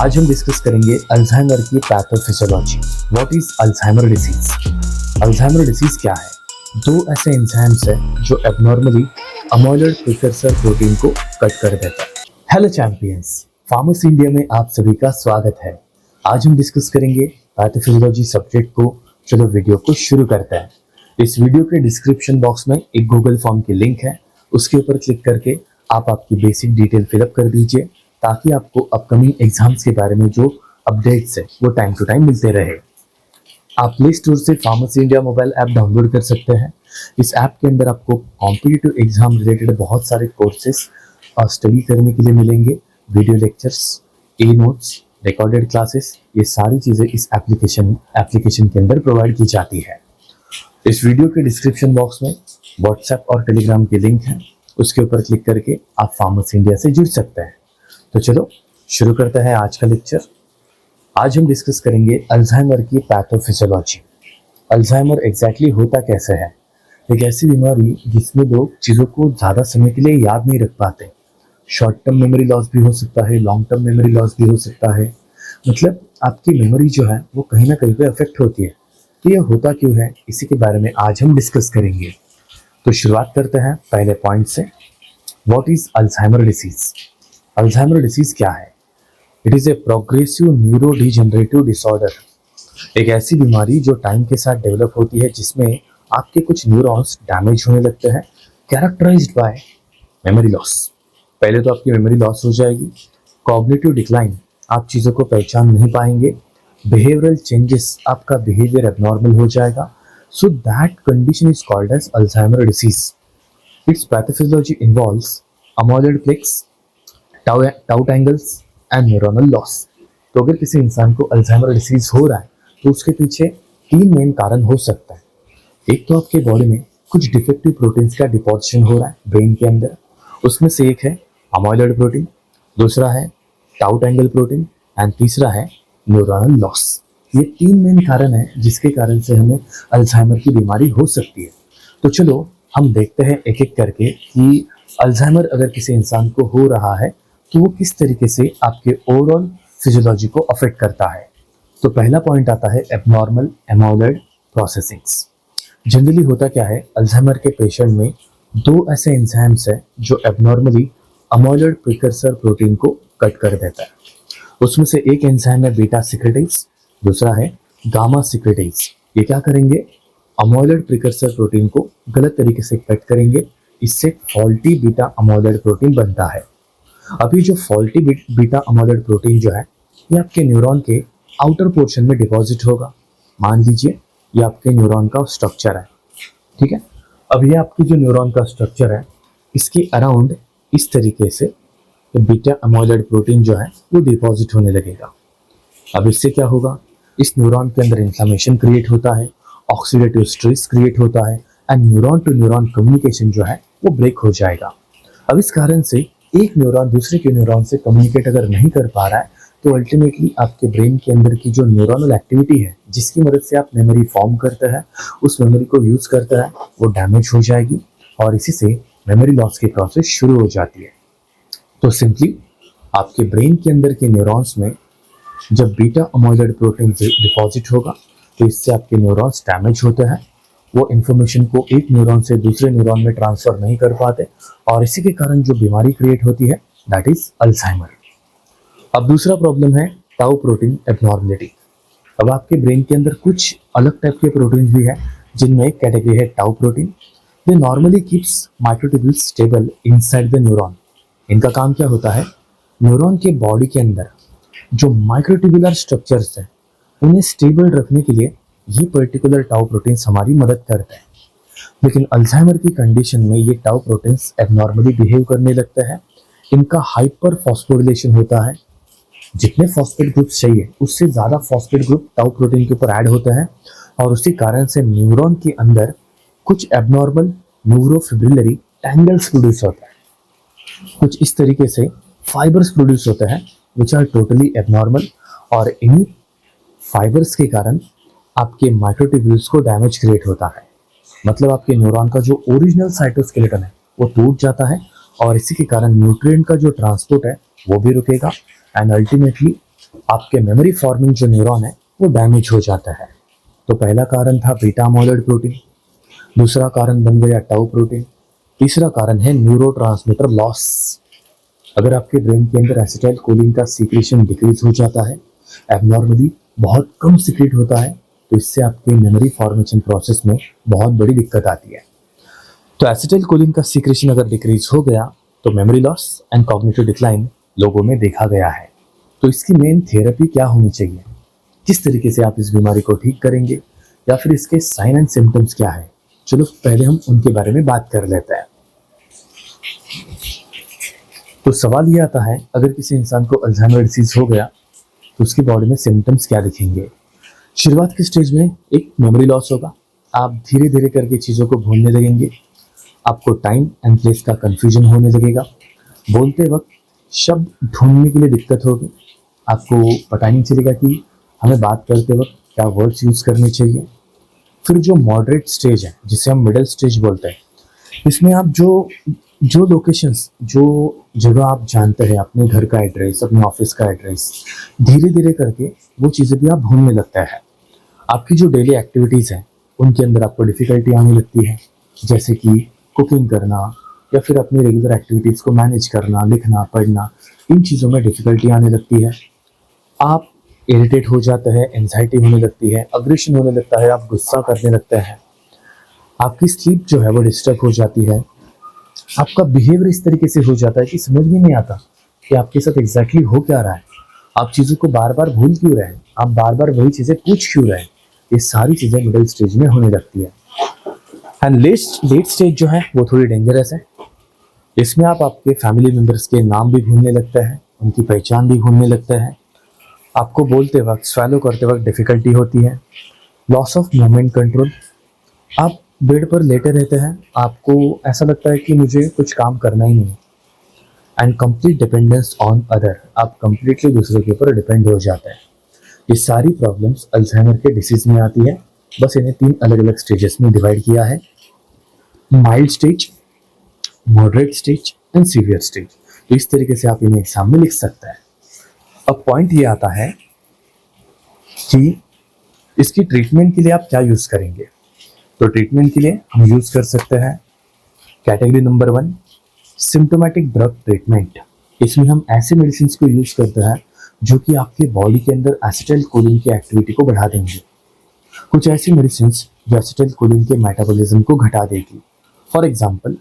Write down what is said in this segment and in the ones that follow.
आज हम डिस्कस करेंगे अल्जाइमर की pathophysiology. What is Alzheimer disease? Alzheimer disease क्या है? दो ऐसे एंजाइम्स हैं जो एबनॉर्मली अमाइलॉइड प्रिकर्सर प्रोटीन को कट कर देता है। हेलो चैंपियंस, फार्मेसी इंडिया में आप सभी का स्वागत है। आज हम डिस्कस करेंगे पैथोफिजियोलॉजी सब्जेक्ट को। चलो वीडियो को शुरू करते हैं। इस वीडियो के डिस्क्रिप्शन बॉक्स में एक गूगल फॉर्म की लिंक है, उसके ऊपर क्लिक करके आप आपकी बेसिक डिटेल फिलअप कर दीजिए ताकि आपको अपकमिंग एग्जाम्स के बारे में जो अपडेट्स है वो टाइम टू टाइम मिलते रहे। आप प्ले स्टोर से pharmacy India mobile app download कर सकते हैं। इस ऐप के अंदर आपको कॉम्पिटिटिव एग्जाम रिलेटेड बहुत सारे कोर्सेस और स्टडी करने के लिए मिलेंगे। वीडियो लेक्चर्स, ए नोट्स, रिकॉर्डेड क्लासेस, ये सारी चीज़ें इस एप्लीकेशन के अंदर प्रोवाइड की जाती है। इस वीडियो के डिस्क्रिप्शन बॉक्स में व्हाट्सएप और टेलीग्राम की लिंक है, उसके ऊपर क्लिक करके आप फार्मेसी इंडिया से जुड़ सकते हैं। तो चलो शुरू करते हैं आज का लेक्चर। आज हम डिस्कस करेंगे अल्जाइमर की पैथोफिजियोलॉजी। अल्जाइमर एग्जैक्टली होता कैसे है? एक ऐसी बीमारी जिसमें लोग चीज़ों को ज़्यादा समय के लिए याद नहीं रख पाते। शॉर्ट टर्म मेमोरी लॉस भी हो सकता है, लॉन्ग टर्म मेमोरी लॉस भी हो सकता है। मतलब आपकी मेमोरी जो है वो कहीं ना कहीं पे अफेक्ट होती है। तो यह होता क्यों है, इसी के बारे में आज हम डिस्कस करेंगे। तो शुरुआत करते हैं पहले पॉइंट से। What is Alzheimer disease? Alzheimer disease क्या है? It is a progressive neurodegenerative disorder. एक ऐसी बीमारी जो टाइम के साथ डेवलप होती है जिसमें आपके कुछ न्यूरॉन्स डैमेज होने लगते हैं, कैरेक्टराइज्ड बाय मेमोरी लॉस। पहले तो आपकी मेमोरी लॉस हो जाएगी, कॉग्निटिव डिक्लाइन, आप चीज़ों को पहचान नहीं पाएंगे, बिहेवियरल चेंजेस, आपका बिहेवियर एबनॉर्मल हो जाएगा। So that condition is called as Alzheimer disease. It's pathophysiology involves amyloid plaques, tau tangles and neuronal loss. तो अगर किसी इंसान को अल्जाइमर डिसीज हो रहा है तो उसके पीछे तीन मेन कारण हो सकता है। एक तो आपके बॉडी में कुछ डिफेक्टिव प्रोटीन्स का डिपोजिशन हो रहा है ब्रेन के अंदर, उसमें से एक है अमाइलॉइड प्रोटीन, दूसरा है टाउ टैंगल प्रोटीन एंड तीसरा है न्यूरोनल लॉस। ये तीन मेन कारण है जिसके कारण से हमें अल्जाइमर की बीमारी हो सकती है। तो चलो हम देखते हैं एक एक करके कि अल्जाइमर अगर किसी इंसान को हो रहा है तो वो किस तरीके से आपके ओवरऑल फिजियोलॉजी को अफेक्ट करता है। तो पहला पॉइंट आता है एबनॉर्मल अमाइलॉइड प्रोसेसिंग्स। जनरली होता क्या है, अल्जाइमर के पेशेंट में दो ऐसे एंजाइम्स हैं जो एबनॉर्मली अमाइलॉइड प्रिकर्सर प्रोटीन को कट कर देता है। उसमें से एक एंजाइम है बीटा सिक्रेटेज, दूसरा है गामा सिक्रेटेज। ये क्या करेंगे, अमाइलॉइड प्रिकर्सर प्रोटीन को गलत तरीके से कट करेंगे, इससे फॉल्टी बीटा अमाइलॉइड प्रोटीन बनता है। अभी जो फॉल्टी बीटा अमाइलॉइड प्रोटीन जो है ये आपके न्यूरॉन के आउटर पोर्शन में डिपॉजिट होगा। मान लीजिए ये आपके न्यूरॉन का स्ट्रक्चर है, ठीक है। अब ये आपकी जो न्यूरॉन का स्ट्रक्चर है इसके अराउंड इस तरीके से बीटा अमाइलॉइड प्रोटीन जो है वो डिपॉजिट होने लगेगा। अब इससे क्या होगा, इस न्यूरॉन के अंदर इन्फ्लेमेशन क्रिएट होता है, ऑक्सीडेटिव स्ट्रेस क्रिएट होता है and neuron to neuron communication जो है वो ब्रेक हो जाएगा। अब इस कारण से एक न्यूरॉन दूसरे के न्यूरॉन से कम्युनिकेट अगर नहीं कर पा रहा है तो अल्टीमेटली आपके ब्रेन के अंदर की जो न्यूरॉनल एक्टिविटी है जिसकी मदद से आप मेमोरी फॉर्म करते हैं, उस मेमोरी को यूज़ करते हैं, वो डैमेज हो जाएगी और इसी से मेमोरी लॉस की प्रोसेस शुरू हो जाती है। तो सिंपली आपके ब्रेन के अंदर के न्यूरॉन्स में जब बीटा अमाइलॉइड प्रोटीन डिपॉजिट होगा तो इससे आपके न्यूरॉन्स डैमेज होते हैं, वो इन्फॉर्मेशन को एक न्यूरॉन से दूसरे न्यूरॉन में ट्रांसफर नहीं कर पाते और इसी के कारण जो बीमारी क्रिएट होती है दैट इज अल्जाइमर। अब दूसरा प्रॉब्लम है टाउ प्रोटीन एबनॉर्मलिटी। अब आपके ब्रेन के अंदर कुछ अलग टाइप के प्रोटीन भी हैं जिनमें एक कैटेगरी है tau protein. They normally keeps microtubules stable inside the neuron. इनका काम क्या होता है, न्यूरॉन के बॉडी के अंदर जो माइक्रोट्यूबुलर स्ट्रक्चर्स हैं उन्हें स्टेबल रखने के लिए ये पर्टिकुलर टाउ प्रोटीन्स हमारी मदद करते हैं। लेकिन अल्जाइमर की कंडीशन में ये टाउ प्रोटीन्स एबनॉर्मली बिहेव करने लगते हैं। इनका हाइपर फॉस्फोरिलेशन होता है, जितने फॉस्फेट ग्रुप चाहिए उससे ज़्यादा फॉस्फेट ग्रुप टाउ प्रोटीन के ऊपर ऐड होते हैं और उसी कारण से न्यूरॉन के अंदर कुछ एबनॉर्मल न्यूरोफिब्रिलरी टैंगल्स प्रोड्यूस होता है। कुछ इस तरीके से फाइबर्स प्रोड्यूस होते हैं विच आर टोटली एबनॉर्मल और इन्हीं फाइबर्स के कारण आपके माइक्रोट्यूब्यूल्स को डैमेज क्रिएट होता है। मतलब आपके न्यूरॉन का जो ओरिजिनल साइटोस्केलेटन है वो टूट जाता है और इसी के कारण न्यूट्रिएंट का जो ट्रांसपोर्ट है वो भी रुकेगा एंड अल्टीमेटली आपके मेमोरी फॉर्मिंग जो न्यूरॉन है वो डैमेज हो जाता है। तो पहला कारण था बीटा अमाइलॉइड प्रोटीन, दूसरा कारण बन गया टाउ प्रोटीन, तीसरा कारण है न्यूरोट्रांसमीटर लॉस। अगर आपके ब्रेन के अंदर एसिटाइल कोलिन का सीक्रेशन डिक्रीज हो जाता है, एबनॉर्मली बहुत कम सीक्रेट होता है, तो इससे आपके मेमोरी फॉर्मेशन प्रोसेस में बहुत बड़ी दिक्कत आती है। तो एसिटाइल कोलिन का सीक्रेशन अगर डिक्रीज हो गया तो memory loss and cognitive decline लोगों में देखा गया है। तो इसकी मेन थेरेपी क्या होनी चाहिए, किस तरीके से आप इस बीमारी को ठीक करेंगे, या फिर इसके साइन एंड सिम्टम्स क्या है, चलो पहले हम उनके बारे में बात कर लेते हैं। तो सवाल ये आता है, अगर किसी इंसान को अल्जाइमर डिसीज हो गया तो उसकी बॉडी में सिम्टम्स क्या दिखेंगे। शुरुआत के स्टेज में एक मेमोरी लॉस होगा, आप धीरे धीरे करके चीज़ों को भूलने लगेंगे, आपको टाइम एंड प्लेस का कंफ्यूजन होने लगेगा, बोलते वक्त शब्द ढूंढने के लिए दिक्कत होगी, आपको पता नहीं चलेगा कि हमें बात करते वक्त क्या वर्ड्स यूज़ करने चाहिए। फिर जो मॉडरेट स्टेज है, जिसे हम मिडिल स्टेज बोलते हैं, इसमें आप जो लोकेशंस, जो जगह आप जानते हैं, अपने घर का एड्रेस, अपने ऑफिस का एड्रेस, धीरे धीरे करके वो चीज़ें भी आप भूलने लगता है। आपकी जो डेली एक्टिविटीज़ हैं उनके अंदर आपको डिफ़िकल्टी आने लगती है, जैसे कि कुकिंग करना या फिर अपनी रेगुलर एक्टिविटीज़ को मैनेज करना, लिखना, पढ़ना, इन चीज़ों में डिफ़िकल्टी आने लगती है। आप इरिटेट हो जाते हैं, एंजाइटी होने लगती है, अग्रेशन होने लगता है, आप गुस्सा करने लगते हैं, आपकी स्लीप जो है वो डिस्टर्ब हो जाती है, आपका बिहेवियर इस तरीके से हो जाता है कि समझ में नहीं आता कि आपके साथ एग्जैक्टली हो क्या रहा है, आप चीज़ों को बार बार भूल क्यों रहे हैं, आप बार बार वही चीज़ें पूछ क्यों रहे हैं। ये सारी चीज़ें मिडिल स्टेज में होने लगती है। एंड लेट स्टेज जो है वो थोड़ी डेंजरस है। इसमें आप आपके फैमिली मेम्बर्स के नाम भी भूलने लगते हैं, उनकी पहचान भी भूलने लगते हैं, आपको बोलते वक्त, स्वैलो करते वक्त डिफ़िकल्टी होती है, लॉस ऑफ मोमेंट कंट्रोल, आप बेड पर लेटे रहते हैं, आपको ऐसा लगता है कि मुझे कुछ काम करना ही नहीं, and complete dependence on other, आप कंप्लीटली दूसरे के ऊपर डिपेंड हो जाते हैं। ये सारी प्रॉब्लम्स अल्जाइमर के डिसीज में आती है। बस इन्हें 3 अलग अलग स्टेजेस में डिवाइड किया है, mild stage, moderate stage and severe stage. तो इस तरीके से आप इन्हें एग्जाम में लिख सकते हैं। अब पॉइंट ये आता है कि इसकी ट्रीटमेंट के लिए आप क्या यूज़ करेंगे। तो ट्रीटमेंट के लिए हम यूज़ कर सकते हैं category number 1, symptomatic drug treatment. इसमें हम ऐसे मेडिसिन को यूज़ करते हैं जो कि आपके बॉडी के अंदर एसिटाइल कोलिन की एक्टिविटी को बढ़ा देंगे। कुछ ऐसी मेडिसिन जो एसिटाइल कोलिन के मेटाबॉलिज्म को घटा देगी। फॉर एग्जांपल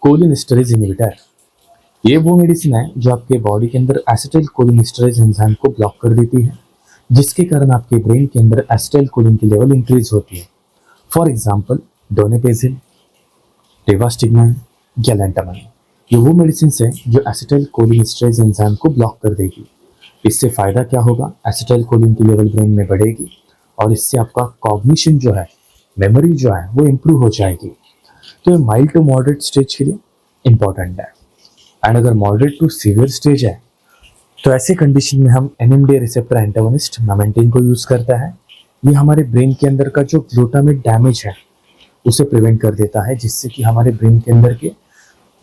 कोलिनेस्टरेज इनहिबिटर, ये वो मेडिसिन है जो आपके बॉडी के अंदर एसिटाइल कोलिनेस्टरेज एंजाइम को ब्लॉक कर देती है, जिसके कारण आपके ब्रेन के अंदर एसिटाइल कोलिन की लेवल इंक्रीज होती है। फॉर एग्जांपल डोनेपेजिल, टेवास्टिग्मैन, गैलेंटामाइन, ये वो मेडिसिन है जो एसिटाइल कोलिनेस्टरेज एंजाइम को ब्लॉक कर देगी। इससे फ़ायदा क्या होगा, एसिटाइल कोलिन की लेवल ब्रेन में बढ़ेगी और इससे आपका कॉग्निशन जो है, मेमोरी जो है वो इम्प्रूव हो जाएगी। तो ये माइल्ड टू मॉडरेट स्टेज के लिए इम्पॉर्टेंट है। एंड अगर मॉडरेट टू सीवियर स्टेज है तो ऐसे कंडीशन में हम NMDA रिसेप्टर एंटागोनिस्ट मेमेंटिन को यूज़ करता है। ये हमारे ब्रेन के अंदर का जो ग्लूटामेट डैमेज है उसे प्रिवेंट कर देता है, जिससे कि हमारे ब्रेन के अंदर के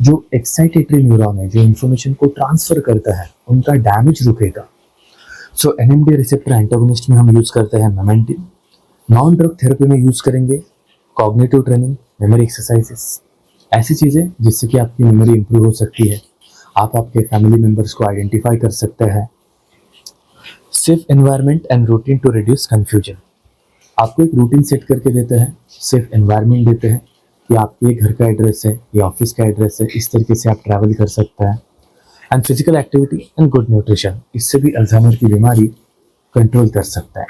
जो एक्साइटेटरी न्यूरॉन है, जो इन्फॉर्मेशन को ट्रांसफ़र करता है, उनका डैमेज रुकेगा। सो NMDA रिसेप्टर एंटागोनिस्ट में हम यूज़ करते हैं मेमेंटिन। नॉन ड्रग थेरेपी में यूज़ करेंगे कॉग्निटिव ट्रेनिंग, मेमोरी एक्सरसाइजेस, ऐसी चीज़ें जिससे कि आपकी मेमोरी इंप्रूव हो सकती है। आप आपके फैमिली मेम्बर्स को आइडेंटिफाई कर सकते हैं। Safe environment and routine to reduce confusion, आपको एक रूटीन सेट करके देते हैं, सेफ एनवायरनमेंट देते हैं कि आपके ये घर का एड्रेस है, ये ऑफिस का एड्रेस है, इस तरीके से आप ट्रैवल कर सकते हैं। And physical activity and good nutrition, इससे भी अल्जाइमर की बीमारी कंट्रोल कर सकता है।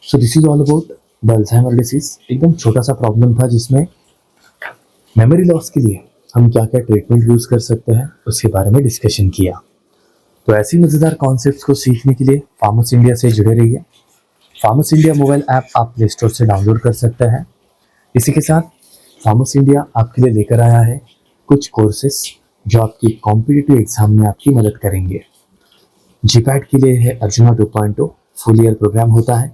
So this is all about the Alzheimer disease. एकदम छोटा सा प्रॉब्लम था जिसमें मेमोरी लॉस के लिए हम क्या क्या ट्रीटमेंट यूज़ कर सकते हैं उसके बारे में डिस्कशन किया। तो ऐसी मज़ेदार कॉन्सेप्ट्स को सीखने के लिए फार्मस इंडिया से जुड़े रहिए। फार्मस इंडिया मोबाइल ऐप आप प्ले स्टोर से डाउनलोड कर सकते हैं। इसी के साथ फार्मस इंडिया आपके लिए लेकर आया है कुछ कोर्सेस जो आपकी कॉम्पिटिटिव एग्जाम में आपकी मदद करेंगे। जीपैट के लिए है अर्जुना 2.0 फुल ईयर प्रोग्राम होता है,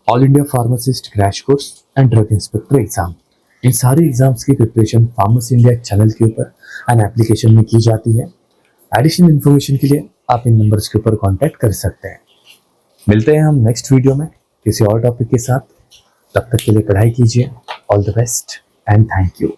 all India pharmacist crash course and drug inspector exam. इन सारे एग्जाम्स की प्रिपरेशन फार्मस इंडिया चैनल के ऊपर एंड एप्लीकेशन में की जाती है। एडिशनल इन्फॉर्मेशन के लिए आप इन नंबर्स के ऊपर कॉन्टैक्ट कर सकते हैं। मिलते हैं हम नेक्स्ट वीडियो में किसी और टॉपिक के साथ। तब तक के लिए पढ़ाई कीजिए। All the best and thank you.